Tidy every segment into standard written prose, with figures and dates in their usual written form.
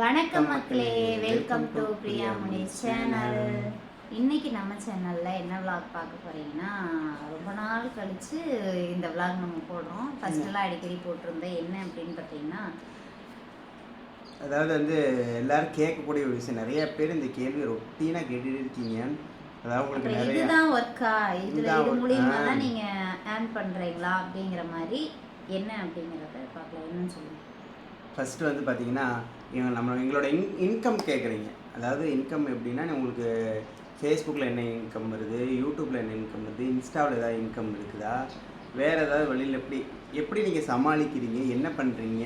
வணக்கம் மக்களே, welcome to Priya Munis channel. இன்னைக்கு நம்ம சேனல்ல என்ன vlog பார்க்க போறீங்கன்னா, ரொம்ப நாள் கழிச்சு இந்த vlog நம்ம போடுறோம். ஃபர்ஸ்ட் எல்லாம் அடிக்கடி போட்டிருந்தேன். என்ன அப்படின்னு பார்த்தீங்கன்னா, அதாவது எல்லாரும் கேட்கக்கூடிய ஒரு விஷயம், நிறைய பேர் இந்த கேள்வி ரொட்டீனா கேட்டுட்டு இருக்கீங்க. அதாவது உங்களுக்கு நிறைய இதுதான் ஒர்க்கா, இது மூலியமா தான் நீங்க ஏர்ன் பண்றீங்களா அப்படிங்கிற மாதிரி என்ன அப்படிங்கிறத பார்க்கலாம். என்னன்னு சொல்லுங்க. ஃபஸ்ட்டு பார்த்தீங்கன்னா, எங்களோட இன்கம் கேட்குறீங்க. அதாவது இன்கம் எப்படின்னா, உங்களுக்கு ஃபேஸ்புக்கில் என்ன இன்கம் வருது, யூடியூப்பில் என்ன இன்கம் வருது, இன்ஸ்டாவில் ஏதாவது இன்கம் இருக்குதா, வேறு ஏதாவது வழியில் எப்படி நீங்கள் சமாளிக்கிறீங்க, என்ன பண்ணுறீங்க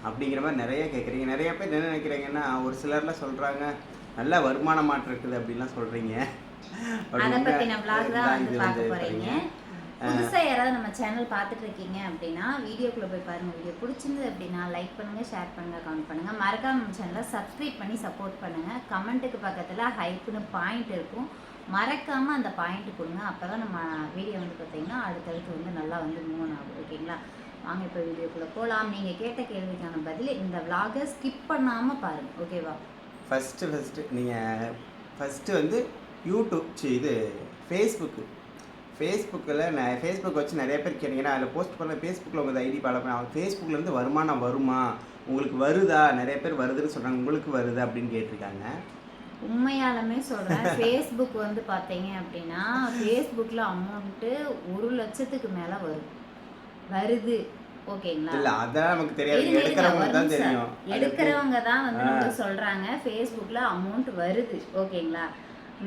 அப்படிங்கிற மாதிரி நிறைய கேட்குறீங்க. நிறைய பேர் என்ன நினைக்கிறீங்கன்னா, ஒரு சிலர்லாம் சொல்கிறாங்க நல்ல வருமானமாட்டம் இருக்குது அப்படின்லாம் சொல்கிறீங்க. அதை பற்றின vlog தான் வந்து பார்க்க போகிறீங்க. புதுசாக யாராவது நம்ம சேனல் பார்த்துட்டு இருக்கீங்க அப்படின்னா வீடியோக்குள்ளே போய் பாருங்கள். வீடியோ பிடிச்சிருந்தது அப்படின்னா லைக் பண்ணுங்கள், ஷேர் பண்ணுங்கள், கமெண்ட் பண்ணுங்கள். மறக்காம நம்ம சேனலை சப்ஸ்கிரைப் பண்ணி சப்போர்ட் பண்ணுங்கள். கமெண்ட்டுக்கு பக்கத்தில் ஹைப்புன்னு பாயிண்ட் இருக்கும், மறக்காமல் அந்த பாயிண்ட் கொடுங்க. அப்போ தான் நம்ம வீடியோ வந்து பார்த்தீங்கன்னா அடுத்தடுத்து வந்து நல்லா வந்து மூவ் ஆகும். ஓகேங்களா? வாங்க இப்போ வீடியோக்குள்ளே போகலாம். நீங்கள் கேட்ட கேள்விக்கான பதில் இந்த vlog-ஐ ஸ்கிப் பண்ணாமல் பாருங்கள். ஓகேவா? ஃபஸ்ட்டு நீங்கள் ஃபஸ்ட்டு யூடியூப் இது ஃபேஸ்புக்கில் ஃபேஸ்புக் வச்சு நிறைய பேர் கேட்டிங்கன்னா, அதில் போஸ்ட் பண்ண ஃபேஸ்புக்கில் உங்கள் ஐடி ஃபாலோ பண்ண ஃபேஸ்புக்லேருந்து வருமானம் வருமா, உங்களுக்கு வருதா, நிறைய பேர் வருதுன்னு சொல்கிறாங்க, உங்களுக்கு வருது அப்படின்னு கேட்டிருக்காங்க. உண்மையாலுமே சொல்கிறேன், ஃபேஸ்புக் வந்து பார்த்தீங்க அப்படின்னா ஃபேஸ்புக்கில் அமௌண்ட்டு 1,00,000க்கு மேலே வருது. ஓகேங்களா? இல்லை, அதான் நமக்கு தெரியாது, எடுக்கிறவங்க தான் தெரியும். எடுக்கிறவங்க தான் வந்து நமக்கு சொல்கிறாங்க ஃபேஸ்புக்கில் அமௌண்ட் வருது. ஓகேங்களா?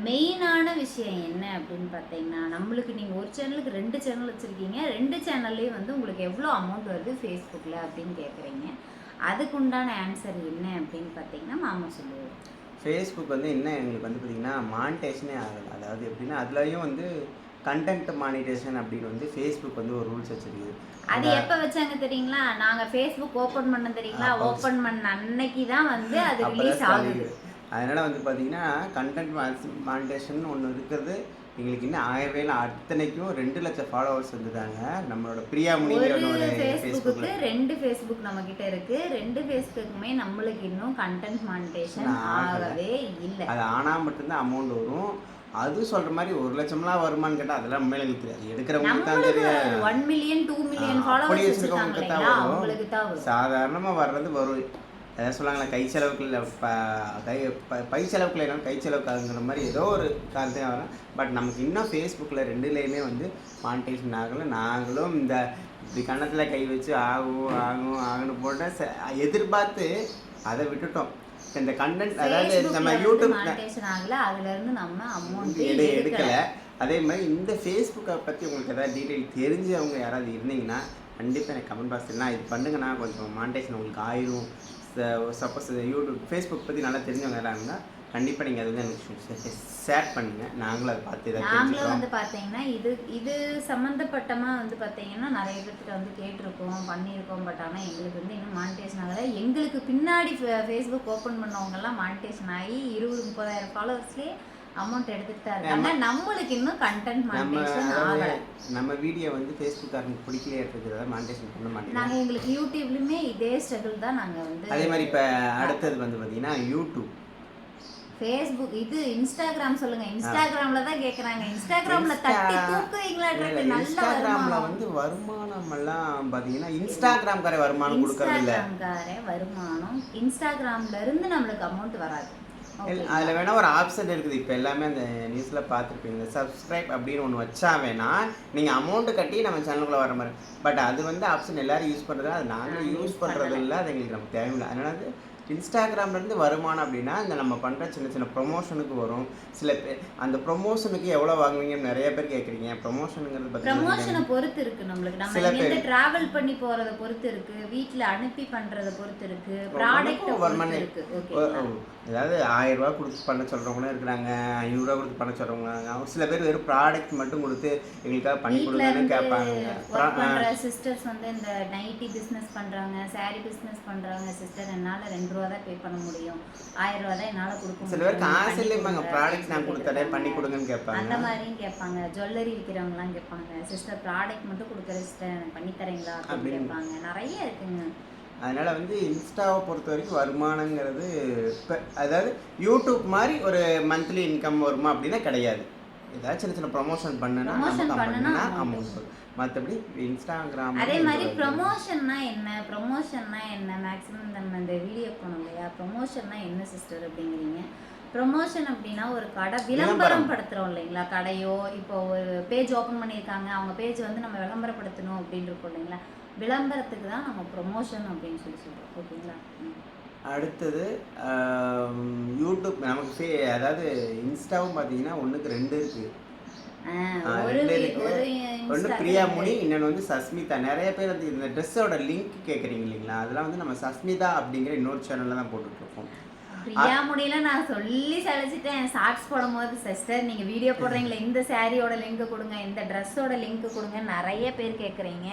மெயினான விஷயம் என்ன அப்படின்னு பார்த்தீங்கன்னா, நம்மளுக்கு நீங்கள் ஒரு சேனலுக்கு 2 சேனல் வச்சுருக்கீங்க, 2 சேனல்லையும் வந்து உங்களுக்கு எவ்வளோ அமௌண்ட் வருது ஃபேஸ்புக்கில் அப்படின்னு கேட்குறீங்க. அதுக்கு உண்டான ஆன்சர் என்ன அப்படின்னு பார்த்தீங்கன்னா மாமா சொல்லுவோம். ஃபேஸ்புக் என்ன எங்களுக்கு பார்த்தீங்கன்னா மானிட்டேஷனே ஆகலை. அதாவது எப்படின்னா அதுலேயும் கண்டென்ட் மானிட்டேஷன் அப்படின்னு ஃபேஸ்புக் ஒரு ரூல்ஸ் வச்சுருக்குது. அது எப்போ வச்சாங்க தெரியுங்களா? நாங்கள் ஃபேஸ்புக் ஓப்பன் பண்ண தெரியுங்களா, ஓப்பன் பண்ண அன்னைக்கு தான் வந்து அது ரிலீஸ் ஆகுது. அதனால் பார்த்தீங்கன்னா கண்டென்ட் மானிட்டேஷன் ஒன்று இருக்கிறது. எங்களுக்கு இன்னும் ஆகவேல அத்தனைக்கும் 2 லட்சம் ஃபாலோவர்ஸ் வந்துட்டாங்க நம்மளோட பிரியா முனியோட ஃபேஸ்புக்கு. 2 ஃபேஸ்புக் நம்ம கிட்ட இருக்கு. 2 ஃபேஸ்புக்குமே நம்மளுக்கு இன்னும் கண்டென்ட் மானிட்டேஷன் ஆகவே இல்லை. அது ஆனால் மட்டும்தான் அமௌண்ட் வரும். அது சொல்ற மாதிரி 1 லட்சம்லாம் வருமானு கேட்டால் அதெல்லாம் உண்மையில எனக்கு தெரியாது. எடுக்கிறவங்களுக்கு தான் தெரியும். 1 மில்லியன் 2 மில்லியன் ஃபாலோவர்ஸ் வச்சிருக்காங்க தான். சாதாரணமாக வர்றது வரும். எதாவது சொல்லுவாங்களா, கை செலவுக்கு இல்லை, பை செலவுக்கு இல்லை, கை செலவுக்காகுங்கிற மாதிரி ஏதோ ஒரு காரணத்தையும் வரலாம். பட் நமக்கு இன்னும் ஃபேஸ்புக்கில் 2லேயுமே மானிட்டேஷன் ஆகலை. நாங்களும் இப்படி கன்னத்தில் கை வச்சு ஆகும்னு போட்ட எதிர்பார்த்து அதை விட்டுட்டோம். இந்த கண்டென்ட் அதாவது நம்ம யூடியூப் அதுலேருந்து நம்ம அமௌண்ட் எடுக்கலை. அதே மாதிரி இந்த ஃபேஸ்புக்கை பற்றி உங்களுக்கு ஏதாவது டீட்டெயில் தெரிஞ்சவங்க யாராவது இருந்தீங்கன்னா கண்டிப்பாக எனக்கு கமெண்ட் பாக்ஸ்லாம் இது பண்ணுங்கண்ணா, கொஞ்சம் மானிட்டேஷன் உங்களுக்கு ஆயிரும். சப்போஸ் யூடியூப் ஃபேஸ்புக் பற்றி நல்லா தெரிஞ்சவங்க யாராக இருந்தால் கண்டிப்பாக நீங்கள் அது எனக்கு ஷேர் பண்ணுங்கள். நாங்களும் அதை பார்த்து நாங்களும் பார்த்தீங்கன்னா இது சம்மந்தப்பட்டமாக பார்த்தீங்கன்னா நிறைய பேர்கிட்ட கேட்டிருக்கோம், பண்ணியிருக்கோம். பட் ஆனால் எங்களுக்கு இன்னும் மானிட்டேஷன் ஆகலை. எங்களுக்கு பின்னாடி ஃபேஸ்புக் ஓப்பன் பண்ணவங்கெல்லாம் மானிட்டேஷன் ஆகி 20-30,000 ஃபாலோவர்ஸ்லேயே அமௌண்ட் எடுத்துட்டு தான் இருக்காங்க. நம்மளுக்கு இன்னும் கண்டென்ட் மானிட்டேஷன் ஆகல. நம்ம வீடியோ ஃபேஸ்புக்காரங்க பிடிக்கலையே இருக்கிறத மானிட்டேஷன் பண்ண மாட்டேங்க. நாங்க எங்களுக்கு யூடியூப்லயுமே இதே ஸ்ட்ரகிள் தான். நாங்க அதே மாதிரி இப்ப அடுத்தது பாத்தீங்கன்னா யூடியூப், ஃபேஸ்புக், இது இன்ஸ்டாகிராம் சொல்லுங்க. இன்ஸ்டாகிராம்ல தான் கேக்குறாங்க. இன்ஸ்டாகிராம்ல தட்டி தூக்குவீங்களான்றது. நல்ல இன்ஸ்டாகிராம்ல வருமானம் எல்லாம் பாத்தீங்கன்னா இன்ஸ்டாகிராம்காரே வருமானம் கொடுக்கறது இல்ல. வருமானம் இன்ஸ்டாகிராம்ல இருந்து நம்மளுக்கு அமௌண்ட் வராது. அதில் வேணால் ஒரு ஆப்ஷன் இருக்குது. இப்போ எல்லாமே அந்த நியூஸில் பார்த்துருப்பீங்க, சப்ஸ்கிரைப் அப்படின்னு ஒன்று வச்சா வேணால் நீங்கள் அமௌண்ட்டு கட்டி நம்ம சேனலுக்குள்ளே வர மாதிரி. பட் அது ஆப்ஷன் எல்லோரும் யூஸ் பண்ணுறது, அது நாங்களும் யூஸ் பண்ணுறது இல்லை. அது எங்களுக்கு நமக்கு தேவையில்லை. அதனால இன்ஸ்டாகிராம்லேருந்து வருமானம் அப்படின்னா இந்த நம்ம பண்ணுற சின்ன சின்ன ப்ரொமோஷனுக்கு வரும். சில பேர் அந்த ப்ரொமோஷனுக்கு எவ்வளோ வாங்குவீங்கன்னு நிறைய பேர் கேட்குறீங்க. ப்ரொமோஷனுங்கிறது ப்ரொமோஷனை பொறுத்து இருக்குது. நம்மளுக்கு நம்ம எந்த ட்ராவல் பண்ணி போகிறத பொறுத்து இருக்குது, வீட்டில் அனுப்பி பண்ணுறதை பொறுத்து இருக்குது, ப்ராடக்ட் வருமானம் இருக்குது. ஏதாவது 1000 ரூபா கொடுத்து பண்ண சொல்கிறவங்களும் இருக்கிறாங்க, 500 ரூபா கொடுத்து பண்ண சொல்கிறவங்க. சில பேர் வெறும் ப்ராடக்ட் மட்டும் கொடுத்து எங்களுக்காக பண்ணி கொடுங்கன்னு கேட்பாங்க. சிஸ்டர்ஸ் இந்த நைட்டி பிஸ்னஸ் பண்ணுறாங்க, சாரீ பிஸ்னஸ் பண்ணுறாங்க. சிஸ்டர் என்னால் 2 ரூபா தான் பே பண்ண முடியும், 1000 ரூபா தான் என்னால் கொடுக்க முடியும். சில பேருக்கு ஆசை இல்லைப்பாங்க, ப்ராடக்ட் நான் கொடுத்தேன் பண்ணி கொடுங்கன்னு கேட்பாங்க. அந்த மாதிரியும் கேட்பாங்க. ஜுவல்லரி விற்கிறவங்களாம் கேட்பாங்க, சிஸ்டர் ப்ராடக்ட் மட்டும் கொடுக்குற சிஸ்டர் எனக்கு பண்ணி தரீங்களா அப்படின்னு கேட்பாங்க. நிறைய இருக்குங்க. அதனால் வந்து இன்ஸ்டாவை பொறுத்த வரைக்கும் வருமானங்கிறது இப்போ அதாவது யூடியூப் மாதிரி ஒரு மந்த்லி இன்கம் வருமா அப்படின்னா கிடையாது. ஏதாவது சின்ன சின்ன ப்ரொமோஷன் பண்ணுனா அமௌண்ட் வரும். மற்றபடி இன்ஸ்டாகிராம் அதே மாதிரி ப்ரொமோஷன்னா என்ன மேக்ஸிமம் நம்ம இந்த வீடியோ போனோம் இல்லையா, ப்ரொமோஷன்னா என்ன சிஸ்டர் அப்படிங்கிறீங்க. ப்ரொமோஷன் அப்படின்னா ஒரு கடை விளம்பரம் படுத்துகிறோம் இல்லைங்களா, கடையோ இப்போ ஒரு பேஜ் ஓப்பன் பண்ணியிருக்காங்க, அவங்க பேஜ் வந்து நம்ம விளம்பரப்படுத்தணும் அப்படின்னு இருக்கோம் இல்லைங்களா, விளம்பரத்துக்கு தான் நம்ம ப்ரொமோஷன் அப்படின்னு சொல்கிறோம். ஓகேங்களா. அடுத்தது யூடியூப் நமக்கு அதாவது இன்ஸ்டாவும் பார்த்தீங்கன்னா ஒன்றுக்கு 2 இருக்குது. ஒன்று பிரியாமணி, இன்னொன்று வந்து சஸ்மிதா. நிறைய பேர் வந்து இந்த ட்ரெஸ்ஸோட லிங்க் கேட்குறீங்க இல்லைங்களா, அதெல்லாம் வந்து நம்ம சஸ்மிதா அப்படிங்கிற இன்னொரு சேனலில் தான் போட்டுட்ருக்கோம். பிரியாமணியில நான் சொல்லி சலிச்சிட்டேன். ஷார்ட்ஸ் போடும்போது சிஸ்டர் நீங்கள் வீடியோ போடுறீங்களா, இந்த சாரியோட லிங்க் கொடுங்க, இந்த ட்ரெஸ்ஸோட லிங்க் கொடுங்க, நிறைய பேர் கேட்குறீங்க.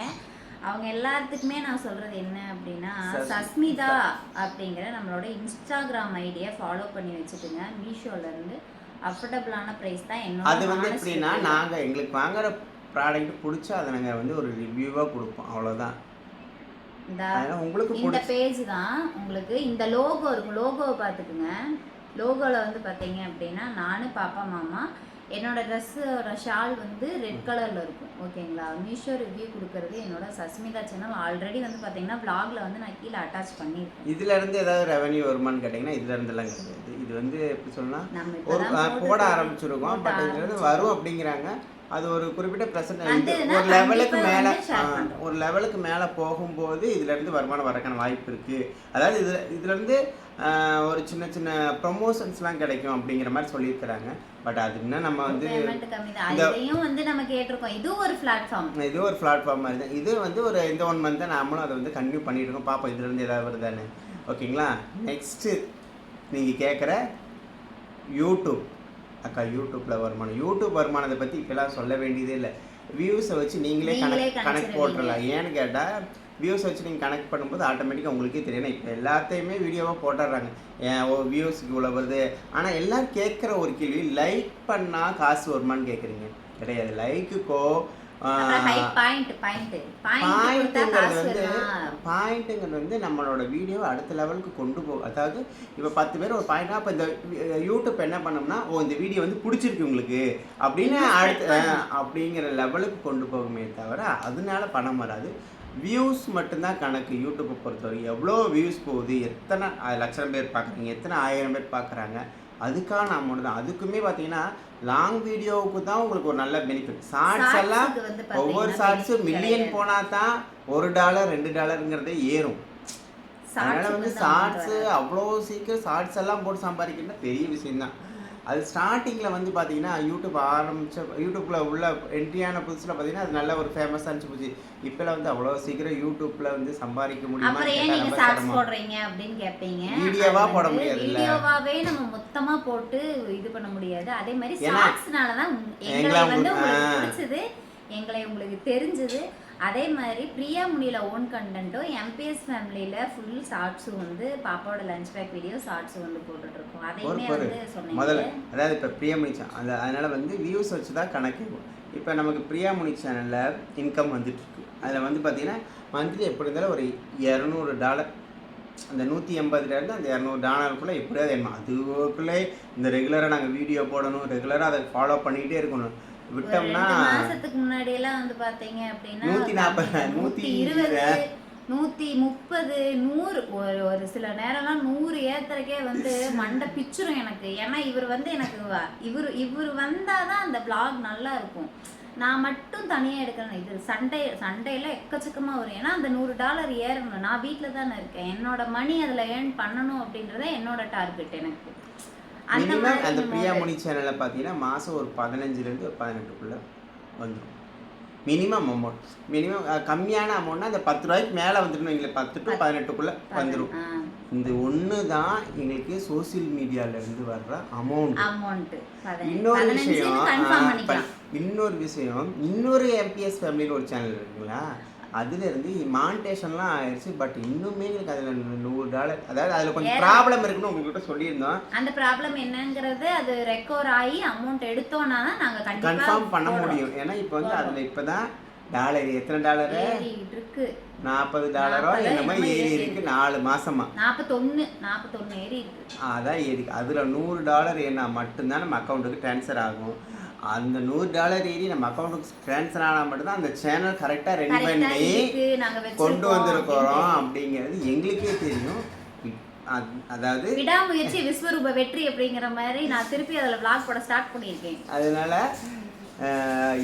அவங்க எல்லாத்துக்குமே நான் சொல்கிறது என்ன அப்படின்னா, சஸ்மிதா அப்படிங்கிற நம்மளோட இன்ஸ்டாகிராம் ஐடியை ஃபாலோ பண்ணி வச்சுட்டுங்க. மீஷோலேருந்து அஃபோர்டபுளான ப்ரைஸ் தான் என்னோட. அது வந்து எப்படின்னா, நாங்கள் எங்களுக்கு வாங்குற ப்ராடக்ட் பிடிச்சா அதை நாங்கள் வந்து ஒரு ரிவ்யூவாக கொடுப்போம், அவ்வளோதான். இந்த பேஜ் தான் உங்களுக்கு இந்த லோகோ இருக்கும், லோகோவை பார்த்துக்குங்க. லோகோவில் வந்து பார்த்தீங்க அப்படின்னா நானு பாப்பா மாமா, என்னோட ட்ரெஸ்ஸோட ஷால் வந்து ரெட் கலரில் இருக்கும். ஓகேங்களா. மீஷோ ரிவ்யூ கொடுக்கறது என்னோட சஸ்மிதா சேனல். ஆல்ரெடி வந்து பார்த்தீங்கன்னா வ்ளாகில் வந்து நான் கீழே அட்டாச் பண்ணியிருக்கேன். இதுலேருந்து ஏதாவது ரெவன்யூ வருமானு கேட்டிங்கன்னா இதுலேருந்துலாம் கிடையாது. இது வந்து எப்படி சொல்லலாம், ஒரு போட ஆரம்பிச்சிருக்கோம், பட் இதுலேருந்து வரும் அப்படிங்கிறாங்க. அது ஒரு குறிப்பிட்ட ஒரு லெவலுக்கு மேலே போகும்போது இதுலேருந்து வருமானம் வரக்கான வாய்ப்பு இருக்குது. அதாவது இதுலேருந்து ஒரு சின்ன சின்ன ப்ரொமோஷன்ஸ்லாம் கிடைக்கும் அப்படிங்கிற மாதிரி சொல்லியிருக்கிறாங்க. பட் அது இன்னும் நம்ம வந்து நம்ம கேட்டிருக்கோம். இது ஒரு பிளாட்ஃபார்ம் மாதிரி தான். இது வந்து ஒரு இந்த 1 மந்த் தான் நாமளும் அதை வந்து கண்டினியூ பண்ணிட்டு இருக்கோம். பாப்பா இதுலேருந்து ஏதாவது வருதானே. ஓகேங்களா. நெக்ஸ்ட்டு நீங்கள் கேட்குற யூடியூப் அக்கா, யூடியூப்பில் வருமானம். யூடியூப் வருமானத்தை பற்றி இப்போலாம் சொல்ல வேண்டியதே இல்லை. வியூஸை வச்சு நீங்களே கணக்கு போட்டுடலாம். ஏன்னு கேட்டால் வியூஸை வச்சு நீங்கள் கனெக்ட் பண்ணும்போது ஆட்டோமேட்டிக்காக உங்களுக்கே தெரியும். இப்போ எல்லாத்தையுமே வீடியோவாக போட்டுடுறாங்க, வியூஸுக்கு இவ்வளோ வருது. ஆனால் எல்லோரும் கேட்குற ஒரு கேள்வி, லைக் பண்ணால் காசு வருமானு கேட்குறீங்க. கிடையாது. லைக்குக்கோ பாயிண்ட்டுங்கிறது வந்து நம்மளோட வீடியோவை அடுத்த லெவலுக்கு கொண்டு போகும். அதாவது இப்போ 10 பேர் ஒரு பாயிண்ட்னா, இப்போ இந்த யூடியூப் என்ன பண்ணோம்னா, இந்த வீடியோ வந்து பிடிச்சிருக்கு உங்களுக்கு அப்படின்னு அப்படிங்கிற லெவலுக்கு கொண்டு போகுமே தவிர அதனால பணம் வராது. வியூஸ் மட்டும்தான் கணக்கு. யூடியூப்பை பொறுத்தவரை எவ்வளோ வியூஸ் போகுது, எத்தனை லட்சம் பேர் பார்க்குறீங்க, எத்தனை 1000 பேர் பார்க்குறாங்க, அதுக்கான அமௌண்ட் தான். அதுக்குமே பார்த்தீங்கன்னா லாங் வீடியோவுக்கு தான் உங்களுக்கு ஒரு நல்ல பெனிஃபிட். ஷார்ட்ஸ் எல்லாம் ஒவ்வொரு ஷார்ட்ஸும் மில்லியன் போனால் தான் $1 $2ங்கிறதே ஏறும். அதனால் வந்து ஷார்ட்ஸு அவ்வளோ சீக்கிரம் ஷார்ட்ஸ் எல்லாம் போட்டு சம்பாதிக்கிறது பெரிய விஷயம்தான். அது ஸ்டார்டிங்கில் வந்து பார்த்தீங்கன்னா யூடியூப்பில் உள்ள என்ட்ரியான புதுசில் பார்த்தீங்கன்னா அது நல்ல ஒரு ஃபேமஸாக இருந்துச்சு போச்சு. இப்போலாம் வந்து அவ்வளோ சீக்கிரம் யூடியூப்பில் வந்து சம்பாதிக்க முடியுமா, வீடியோவாக போட முடியாது. வீடியோவாகவே நம்ம மொத்தமாக போட்டு இது பண்ண முடியாது. அதே மாதிரி ஷார்ட்ஸ்னால தான் எங்களை வந்து உங்களுக்கு பிடிச்சது, எங்களை உங்களுக்கு தெரிஞ்சது. அதே மாதிரி பிரியாமணியில் ஓன் கண்டென்ட்டும் எம்பிஎஸ் ஃபேமிலியில் ஃபுல் ஷார்ட்ஸும் வந்து பாப்பாவோட லஞ்ச் பேக் வீடியோ ஷார்ட்ஸும் வந்து போட்டுட்ருக்கோம். அதையுமே வந்து சொன்னீங்க முதல்ல. அதாவது இப்போ பிரியாமணி அதனால் வந்து வியூஸ் வச்சு தான் கணக்கு. இப்போ நமக்கு பிரியாமணி சேனலில் இன்கம் வந்துட்டுருக்கு. அதில் வந்து பார்த்திங்கன்னா மந்த்லி எப்படி இருந்தாலும் ஒரு $200, அந்த $180 அந்த $200 எப்படியாவது வேணுமா. அதுக்குள்ளே இந்த ரெகுலராக நாங்கள் வீடியோ போடணும், ரெகுலராக அதை ஃபாலோ பண்ணிகிட்டே இருக்கணும். விட்டோம்னா மாசத்துக்கு முன்னாடி எல்லாம் வந்து பாத்தீங்க அப்படின்னா 140 120 130 100 ஒரு சில நேரம்லாம் 100 ஏத்துறக்கே வந்து மண்டை பிச்சுரும் எனக்கு. ஏன்னா இவர் வந்து எனக்கு இவர் வந்தாதான் அந்த vlog நல்லா இருக்கும். நான் மட்டும் தனியாக எடுக்கிறேன். இது சண்டையில் எக்கச்சக்கமாக வரும். ஏன்னா அந்த $100 ஏறணும். நான் வீட்டில் தானே இருக்கேன். என்னோட மணி அதில் ஏர்ன் பண்ணணும் அப்படின்றத என்னோட டார்கெட். எனக்கு மினிமம் அந்த பிரியாமணி சேனலில் பார்த்தீங்கன்னா மாதம் ஒரு 15லேருந்து ஒரு 18க்குள்ளே வந்துடும். Minimum amount. மினிமம் கம்மியான அமௌண்ட்னா அந்த $10 மேலே வந்துடணும். எங்களுக்கு 10 to 18க்குள்ளே வந்துடும். இந்த ஒன்று தான் எங்களுக்கு சோசியல் மீடியாவிலேருந்து வர்ற அமௌண்ட். இன்னொரு விஷயம் இன்னொரு எம்பிஎஸ் ஃபேமிலின்னு ஒரு சேனல் இருக்குங்களா, அதுலேருந்து மானிட்டேஷன்லாம் ஆயிடுச்சு. பட் இன்னுமே எங்களுக்கு அதில் $100, அதாவது அதில் கொஞ்சம் ப்ராப்ளம் இருக்குன்னு உங்கள்கிட்ட சொல்லியிருந்தோம். அந்த ப்ராப்ளம் என்னங்கிறது அது ரெக்கவர் ஆகி அமௌண்ட் எடுத்தோன்னா தான் நாங்கள் கன்ஃபார்ம் பண்ண முடியும். ஏன்னா இப்போ வந்து அதில் இப்போ தான் எத்தனை டாலரு இருக்கு $40 என்னமோ ஏறி இருக்கு 4 மாசமா. 41 ஏறி இருக்கு. அதான் ஏறி அதில் $100 ஏன்னா மட்டும்தான் நம்ம அக்கௌண்ட்டுக்கு ட்ரான்ஸ்ஃபர் ஆகும். அந்த $100 ஏறி நம்ம அக்கௌண்ட்டுக்கு ட்ரான்ஸ்ஃபர் ஆனால் மட்டும்தான் அந்த சேனல் கரெக்டாக ரெடி பண்ணி கொண்டு வந்திருக்கிறோம் அப்படிங்கிறது எங்களுக்கே தெரியும். அதாவது விடாமுயற்சி விஸ்வரூப வெற்றி அப்படிங்கிற மாதிரி நான் திருப்பி அதில் vlog போட ஸ்டார்ட் பண்ணியிருக்கேன். அதனால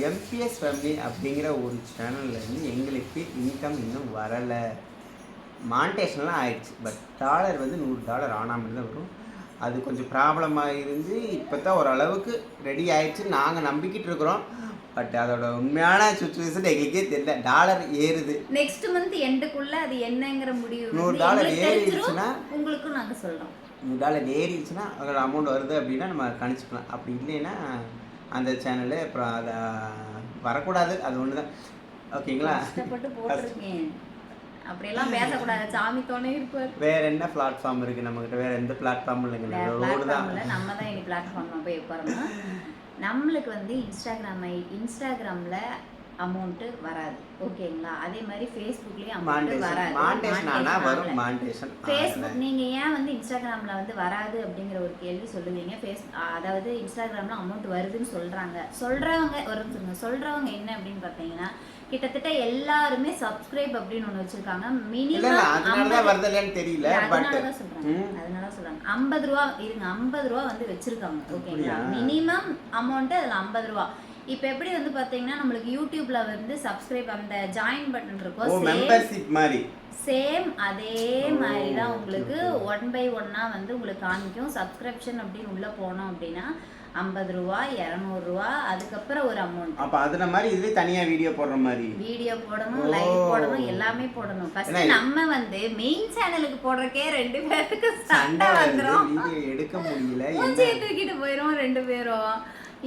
எம்பிஎஸ் ஃபேமிலி அப்படிங்கிற ஒரு சேனல்லேருந்து எங்களுக்கு இன்கம் இன்னும் வரலை. மானிட்டேஷன்லாம் ஆயிடுச்சு, பட் டாலர் வந்து $100 ஆனாமல் தான் வரும். அது கொஞ்சம் ப்ராப்ளமாக இருந்து இப்போ தான் ஓரளவுக்கு ரெடி ஆயிடுச்சு நாங்கள் நம்பிக்கிட்டு இருக்கிறோம். பட் அதோட உண்மையான சுச்சுவேஷன் எங்களுக்கே தெரியல. டாலர் ஏறுது. நெக்ஸ்ட் மந்த் எண்டுக்குள்ள அது என்னங்கிற முடிவு $100 ஏறிடுச்சுன்னா உங்களுக்கும் நாங்கள் சொல்கிறோம். $100 ஏறிடுச்சுன்னா அதோட அமௌண்ட் வருது அப்படின்னா நம்ம கணிச்சிக்கலாம். அப்படி இல்லைன்னா அந்த சேனலு அப்புறம் அதை வரக்கூடாது. அது ஒன்று தான். ஓகேங்களா? கஷ்டப்பட்டு போட்டிருக்கேன். அப்படியெல்லாம் பேசக்கூடாது. சாமி துணை இருப்பார். வேற என்ன பிளாட்ஃபார்ம் இருக்கு நம்மகிட்ட? வேற எந்த பிளாட்ஃபார்மும் இல்லைங்க. ரோடு தான். நம்ம தான் இனி பிளாட்ஃபார்ம்ல போய் உட்காரணும். நம்மளுக்கு வந்து இன்ஸ்டாகிராம்ல அமௌண்ட் வராது. ஓகேங்களா? அதே மாதிரி ஃபேஸ்புக்லயும் அமௌண்ட் வராது. ஃபேஸ்புக் நீங்க ஏன் வந்து இன்ஸ்டாகிராம்ல வந்து வராது அப்படிங்கிற ஒரு கேள்வி சொல்லுவீங்க. அதாவது இன்ஸ்டாகிராம்ல அமௌண்ட் வருதுன்னு சொல்றவங்க என்ன அப்படின்னு பார்த்தீங்கன்னா கிட்டத்தட்ட எல்லாருமே சப்ஸ்கிரைப் அப்படின்னு ஒன்று வச்சிருக்காங்க. மினிமம் அதனால சொல்றாங்க $50 இருங்க. $50 வந்து வச்சிருக்காங்க. ஓகேங்களா? மினிமம் அமௌண்ட் அதுல $50. இப்போ எப்படி வந்து பாத்தீங்கன்னா நம்மளுக்கு யூடியூப்ல வந்து சப்ஸ்கிரைப் அந்த ஜாயின் பட்டன் இருக்கும், மெம்பர்ஷிப் மாதிரி சேம் அதே மாதிரி தான் உங்களுக்கு 1 by 1 வந்து உங்களுக்கு காமிக்கும். சப்ஸ்கிரிப்ஷன் அப்படின்னு உள்ள போனோம் அப்படின்னா $50, $200, அதுக்கப்புறம் ஒரு அமௌண்ட். அப்ப அதுல மாதிரி இதுல தனியா வீடியோ போடணும், லைவ் போடணும், எல்லாமே போடணும். ஃபர்ஸ்ட் நம்ம வந்து மெயின் சேனலுக்கு போடுறக்கே 2 பேருக்கு சண்டை வந்துரும். வீடியோ எடுக்க முடியல, மூஞ்சி தூக்கிட்டு போயிரும் 2 பேரும்.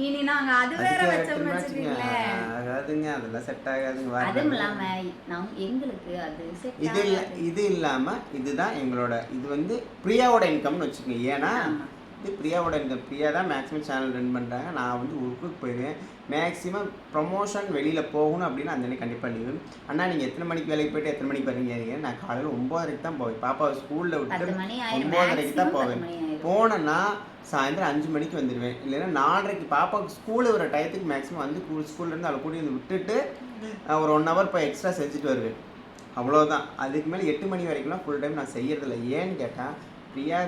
இனி நாங்க அது வேற வச்சோம்னு வச்சுக்கீங்களேன், ஆகாதுங்க. அதெல்லாம் செட் ஆகாதுங்க. அதுவும் இல்லாம எங்களுக்கு அது செட் ஆகாது. இது இல்லாம இதுதான் எங்களோட இது வந்து பிரியாவோட இன்கம்னு வச்சுக்கோங்க. ஏன்னா பிரியாவோட இன்கம். பிரியா தான் மேக்ஸிமம் சேனல் ரன் பண்ணுறாங்க. நான் வந்து ஒர்க்குக்கு போயிடுவேன். மேக்ஸிமம் ப்ரொமோஷன் வெளியில் போகணும் அப்படின்னு அந்த அன்றைக்கி கண்டிப்பாக லீவு. அண்ணா நீங்கள் எத்தனை மணிக்கு வேலைக்கு போய்ட்டு எத்தனை மணிக்கு வரீங்க? நான் காலையில் 9:30 தான் போவேன். பாப்பாவை ஸ்கூலில் விட்டு 9:30 தான் போவேன். போனேன்னா சாயந்தரம் 5 மணிக்கு வந்துடுவேன். இல்லைன்னா 4:30 பாப்பாவுக்கு ஸ்கூலு வர டயத்துக்கு மேக்ஸிமம் வந்து ஸ்கூல்லேருந்து அவளை கூட்டி வந்து விட்டுட்டு ஒரு 1 hour போய் எக்ஸ்ட்ரா செஞ்சுட்டு வருவேன். அவ்வளோதான். அதுக்கு மேலே 8 மணி வரைக்கும்லாம் ஃபுல் டைம் நான் செய்யறதில்ல. ஏன்னு கேட்டால் பிரியா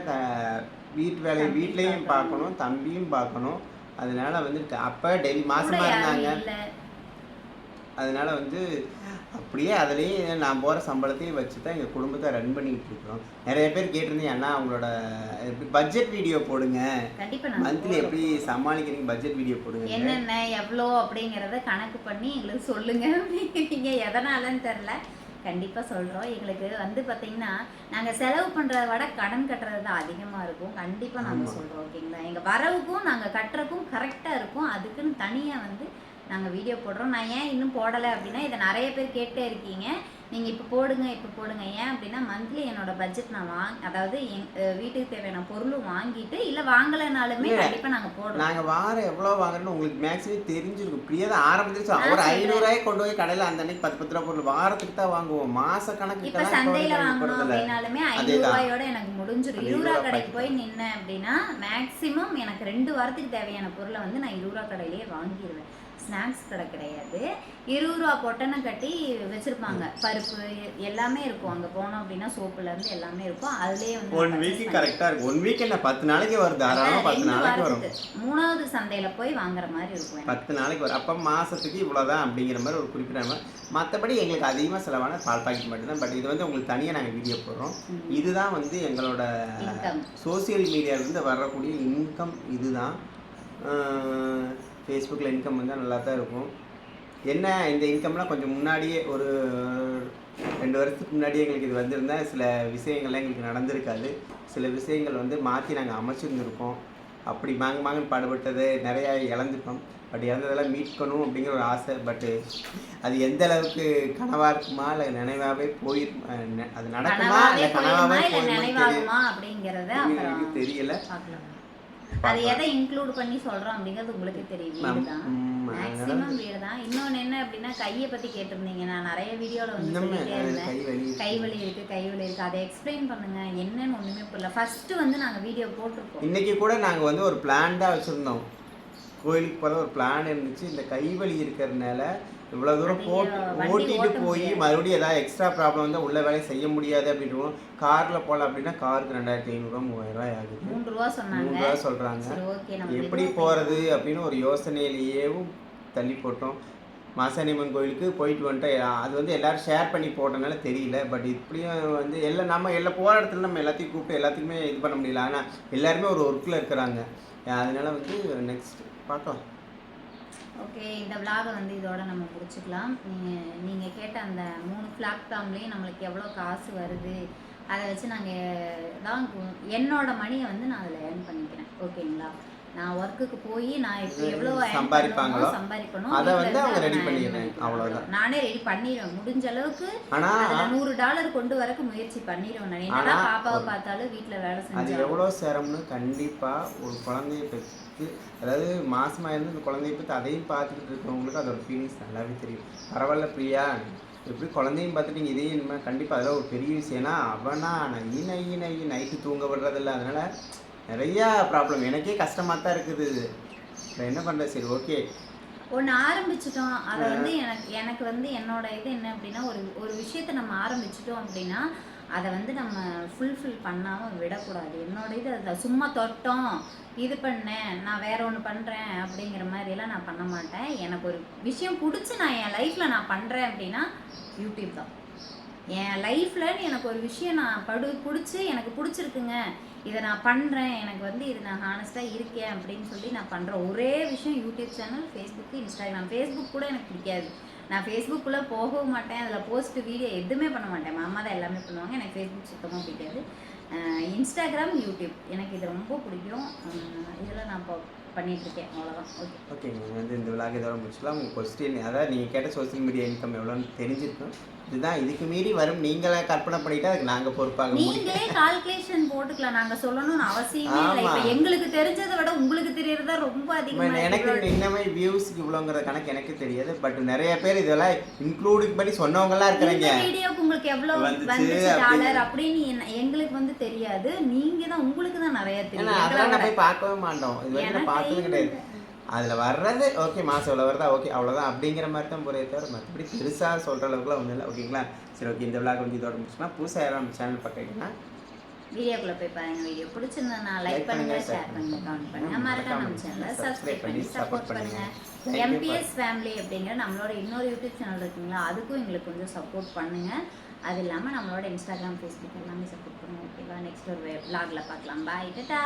வீட்டு வேலையை வீட்லேயும் பார்க்கணும், தம்பியும் பார்க்கணும். அதனால வந்துட்டு அப்போ டெய்லி மாசமாக இருந்தாங்க. அதனால வந்து அப்படியே அதுலேயே நான் போகிற சம்பளத்தையும் வச்சு தான் எங்கள் குடும்பத்தை ரன் பண்ணிக்கிட்டு இருக்கிறோம். நிறைய பேர் கேட்டிருந்தீங்க, அண்ணா உங்களோட பட்ஜெட் வீடியோ போடுங்க, மந்த்லி எப்படி சமாளிக்கிறீங்க, பட்ஜெட் வீடியோ போடுங்க, என்னென்ன எவ்வளோ அப்படிங்கிறத கணக்கு பண்ணி எங்களுக்கு சொல்லுங்க. நீங்கள் எதனாலன்னு தெரில, கண்டிப்பாக சொல்கிறோம். எங்களுக்கு வந்து பார்த்திங்கன்னா நாங்கள் செலவு பண்ணுறத விட கடன் கட்டுறது தான் அதிகமாக இருக்கும். கண்டிப்பாக நாங்கள் சொல்கிறோம். ஓகேங்களா? எங்கள் வரவுக்கும் நாங்கள் கட்டுறதுக்கும் கரெக்டாக இருக்கும். அதுக்குன்னு தனியாக வந்து நாங்கள் வீடியோ போடுறோம். நான் ஏன் இன்னும் போடலை அப்படின்னா, இதை நிறைய பேர் கேட்டே இருக்கீங்க, நீங்கள் இப்போ போடுங்க. ஏன் அப்படின்னா மந்த்லி என்னோட பட்ஜெட் நான் அதாவது வீட்டுக்கு தேவையான பொருளும் வாங்கிட்டு இல்லை வாங்கலைனாலுமே கண்டிப்பாக நாங்கள் போடுறோம். நாங்கள் வாரம் எவ்வளோ வாங்குறோன்னு உங்களுக்கு மேக்ஸிமம் தெரிஞ்சிருக்கும். பிரியா தான் ஆரம்பத்தில் ஒரு $500 கொண்டு போய் கடையில் அந்த அன்னைக்கு 10 பொருள் வாரத்துக்கு தான் வாங்குவோம். மாச கணக்கு இப்போ சந்தையில் வாங்கணும் அப்படின்னாலுமே $500 எனக்கு முடிஞ்சிடும். 20 கடைக்கு போய் நின்னேன் அப்படின்னா மேக்ஸிமம் எனக்கு 2 வாரத்துக்கு தேவையான பொருளை வந்து நான் 20 கடையிலேயே வாங்கிடுவேன். ஸ்நாக்ஸ் கடை கிடையாது. $20 பொட்டனை கட்டி வச்சிருப்பாங்க. பருப்பு எல்லாமே இருக்கும். அங்கே போனோம் அப்படின்னா சோப்புலேருந்து எல்லாமே இருக்கும். அதுலேயே வந்து 1 வீக் கரெக்டாக இருக்கும். 1 வீக் என்ன 10 நாளைக்கு வருது. தாராளமாக 10 நாளைக்கு வரும். 3வது சந்தையில் போய் வாங்குற மாதிரி இருக்கும். 10 நாளைக்கு வரும். அப்போ மாதத்துக்கு இவ்வளோதான் அப்படிங்கிற மாதிரி ஒரு குறிப்பிட்ட. மற்றபடி எங்களுக்கு அதிகமாக செலவான பால் பாக்கெட் மட்டும்தான். பட் இது வந்து உங்களுக்கு தனியாக நாங்கள் வீடியோ போடுறோம். இதுதான் வந்து எங்களோட சோசியல் மீடியாவிலேருந்து வரக்கூடிய இன்கம். இதுதான் ஃபேஸ்புக்கில் இன்கம் வந்து நல்லா தான் இருக்கும். என்ன இந்த இன்கம்லாம் கொஞ்சம் முன்னாடியே ஒரு 2 வருஷத்துக்கு முன்னாடியே எங்களுக்கு இது வந்திருந்தால் சில விஷயங்கள்லாம் எங்களுக்கு நடந்திருக்காது. சில விஷயங்கள் வந்து மாற்றி நாங்கள் அமைச்சிருந்துருக்கோம். அப்படி மாங்கன்னு பாடுபட்டது நிறையா இழந்துட்டோம். பட் இழந்ததெல்லாம் மீட்கணும் அப்படிங்கிற ஒரு ஆசை. பட்டு அது எந்த அளவுக்கு கனவாக இருக்குமா இல்லை நினைவாகவே அது நடக்குமா இல்லை கனவாகவே போயிருமா அப்படிங்கிறத தெரியல. அது எதை இன்க்ளூட் பண்ணி சொல்றோம் அப்படிங்கிறது உங்களுக்கே தெரியும். வீடு தான் மேக்ஸிமம் வீடு தான். இன்னொன்று என்ன அப்படின்னா கையை பத்தி கேட்டிருந்தீங்க. நான் நிறைய வீடியோல வந்து சொல்லிட்டே இருந்தேன், கைவலி இருக்கு, அதை எக்ஸ்பிளைன் பண்ணுங்க என்னன்னு ஒண்ணுமே புரியல. ஃபர்ஸ்ட் வந்து நாங்க வீடியோ போட்டிருக்கோம். இன்னைக்கு கூட நாங்க வந்து ஒரு பிளான் தான் வச்சிருந்தோம், கோயிலுக்கு போகிற ஒரு பிளான் இருந்துச்சு. இந்த கைவலி இருக்கிறதுனால இவ்வளோ தூரம் ஓட்டிட்டு போய் மறுபடியும் ஏதாவது எக்ஸ்ட்ரா ப்ராப்ளம் வந்து உள்ள வேலையை செய்ய முடியாது அப்படின்றோம். காரில் போகலாம் அப்படின்னா காருக்கு 2500 3000 ஆகுது. 3 ரூபா சொன்னாங்க. 3 ரூபா சொல்கிறாங்க. எப்படி போகிறது அப்படின்னு ஒரு யோசனையிலேயும் தள்ளி போட்டோம். மாசாணியம்மன் கோயிலுக்கு போயிட்டு வந்துட்டு அது வந்து எல்லோரும் ஷேர் பண்ணி போட்டனால தெரியல. பட் இப்படியும் வந்து நம்ம போகிற இடத்துல நம்ம எல்லாத்தையும் கூப்பிட்டு எல்லாத்துக்குமே இது பண்ண முடியல. ஆனால் எல்லாருமே ஒரு ஒர்க்கில் இருக்கிறாங்க. அதனால வந்து நெக்ஸ்ட் பார்க்கலாம். ஓகே, இந்த விலாகை வந்து இதோட நம்ம முடிச்சுக்கலாம். நீங்கள் கேட்ட அந்த 3 பிளாட்ஃபார்ம்லேயும் நம்மளுக்கு எவ்வளோ காசு வருது அதை வச்சு நாங்கள் தான் என்னோட மணியை வந்து நான் அதில் ஏர்ன் பண்ணிக்கிறேன். ஓகேங்களா? நான் ஒர்க்குக்கு போய் நான் இப்போ எவ்வளோ சம்பாதிக்கணும் அதை வந்து அவங்க ரெடி பண்ணிடுறேன். அவ்வளோதான், நானே ரெடி பண்ணிடுவேன். முடிஞ்ச அளவுக்கு அதில் $100 கொண்டு வரக்கு முயற்சி பண்ணிடுவேன். நான் என்னடா பாப்பாவை பார்த்தாலும் வீட்டில் வேலை செஞ்சு அது எவ்வளோ சிரமம்னு கண்டிப்பாக ஒரு குழந்தைய பெற்று, அதாவது மாசமாக இருந்து இந்த குழந்தைய பற்றி அதையும் பார்த்துக்கிட்டு இருக்கிறவங்களுக்கு அதோட ஃபீலிங்ஸ் நல்லாவே தெரியும். பரவாயில்ல பிரியா, எப்படி குழந்தையும் பார்த்துட்டு நீங்கள் இதையும் இனிமேல் கண்டிப்பாக அதெல்லாம் ஒரு பெரிய விஷயம்னா அவனா நைட்டு தூங்க விடுறதில்ல. அதனால் நிறையா ப்ராப்ளம் எனக்கே கஷ்டமாக தான் இருக்குது. என்ன பண்ணுறது? சரி ஓகே, ஒன்று ஆரம்பிச்சிட்டோம். அதை வந்து எனக்கு வந்து என்னோட இது என்ன அப்படின்னா, ஒரு விஷயத்தை நம்ம ஆரம்பிச்சிட்டோம் அப்படின்னா அதை வந்து நம்ம ஃபுல்ஃபில் பண்ணாமல் விடக்கூடாது. என்னோட இது அதில் சும்மா தொட்டோம் இது பண்ணேன் நான் வேற ஒன்று பண்ணுறேன் அப்படிங்கிற மாதிரியெல்லாம் நான் பண்ண மாட்டேன். எனக்கு ஒரு விஷயம் பிடிச்சி நான் என் லைஃப்பில் நான் பண்ணுறேன் அப்படின்னா யூடியூப் தான் என் லைஃப்பில். எனக்கு ஒரு விஷயம் நான் பிடிச்சி எனக்கு பிடிச்சிருக்குங்க, இதை நான் பண்ணுறேன், எனக்கு வந்து இது நான் ஹானஸ்ட்டாக இருக்கேன் அப்படின்னு சொல்லி நான் பண்ணுறேன் ஒரே விஷயம் YouTube channel, Facebook, Instagram. Facebook கூட எனக்கு பிடிக்காது. நான் ஃபேஸ்புக்குள்ளே போகவும் மாட்டேன், அதில் போஸ்ட் வீடியோ எதுவுமே பண்ண மாட்டேன். மாமா தான் எல்லாமே பண்ணுவாங்க. எனக்கு ஃபேஸ்புக் சுத்தமாக பிடிக்காது. இன்ஸ்டாகிராம், யூடியூப் எனக்கு இது ரொம்ப பிடிக்கும். இதில் நான் இப்போ பண்ணிகிட்ருக்கேன். அவ்வளோதான். ஓகேங்க, வந்து இந்த விழாக்கு இதோட முடிச்சுக்கலாம். உங்கள் கொஸ்டின், அதாவது நீங்கள் கேட்ட சோசியல் மீடியா இன்கம் எவ்வளோன்னு தெரிஞ்சிருக்கும். இதுதான், இதுக்கு மீறி வரும் நீங்களே கற்பனை பண்ணிட்டா அதுக்கு நாங்கள் பொறுப்பாக நீங்களே கால்குலேஷன் போட்டுக்கலாம். நாங்கள் சொல்லணும்னு அவசியமே இல்லை. இப்போ எங்களுக்கு தெரிஞ்சதை விட உங்களுக்கு தெரியறதா ரொம்ப அதிகமாக. எனக்கு இன்னமே வியூஸ்க்கு இவ்வளோங்கிற கணக்கு எனக்கு தெரியாது. பட் நிறைய பேர் இதெல்லாம் இன்க்ளூடிங் பண்ணி சொன்னவங்கலாம் இருக்கிறாங்க. வீடியோக்கு உங்களுக்கு எவ்வளோ வந்துச்சு டாலர் அப்படின்னு எங்களுக்கு வந்து தெரியாது. நீங்கள் தான், உங்களுக்கு தான் நிறைய தெரியும். அதெல்லாம் நான் போய் பார்க்கவே மாட்டோம். இது வரைக்கும் பார்த்தது கிடையாது. அதில் வர்றது ஓகே, மாதம் எவ்வளோ வருதா ஓகே அவ்வளோதான் அப்படிங்கிற மாதிரி தான் போகிறே தவிர மற்றபடி பெருசாக சொல்கிற அளவுக்குலாம் ஒன்றும் இல்லை. ஓகேங்களா? சரி ஓகே, இந்த விழாக்கு வந்து இதோட முடிச்சுன்னா புதுசாக யாரும் நம்ம சேனல் பார்க்குறீங்கன்னா வீடியோக்குள்ளே போய் பாருங்க. வீடியோ பிடிச்சிருந்தா லைக் பண்ணுங்கள், ஷேர் பண்ணுங்கள், கமெண்ட் பண்ணுங்கள். மறக்காம நம்ம சேனலை சப்ஸ்கிரைப் பண்ணி சப்போர்ட் பண்ணுங்கள். எம்பிஎஸ் ஃபேமிலி அப்படிங்கிற நம்மளோட இன்னொரு யூடியூப் சேனல் இருக்குங்களா, அதுக்கும் எங்களுக்கு கொஞ்சம் சப்போர்ட் பண்ணுங்கள். அது இல்லாமல் நம்மளோட இன்ஸ்டாகிராம், ஃபேஸ்புக் எல்லாமே சப்போர்ட் பண்ணுங்கள். ஓகேவா? நெக்ஸ்ட் ஒரு விலாகில் பார்க்கலாம். பாய், டாடா.